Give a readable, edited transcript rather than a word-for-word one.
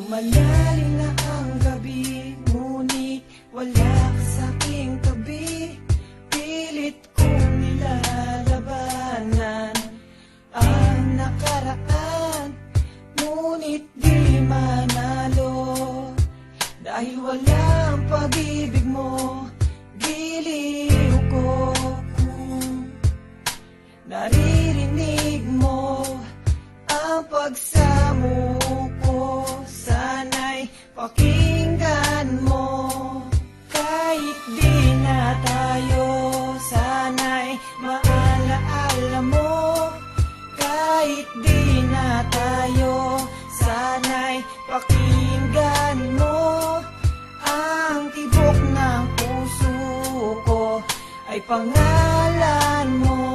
Lumalalim na ang gabi, ngunit wala ka sa'king tabi. Pilit kong nilalabanan ang nakaraan, ngunit di manalo. Dahil walang pag-ibig mo, giliw ko. Naririnig mo ang pagsamo ko, sana'y pakinggan mo. Kahit di na tayo, sana'y maalaala mo. Kahit di na tayo, sana'y pakinggan mo. Ang tibok ng puso ko ay pangalan mo.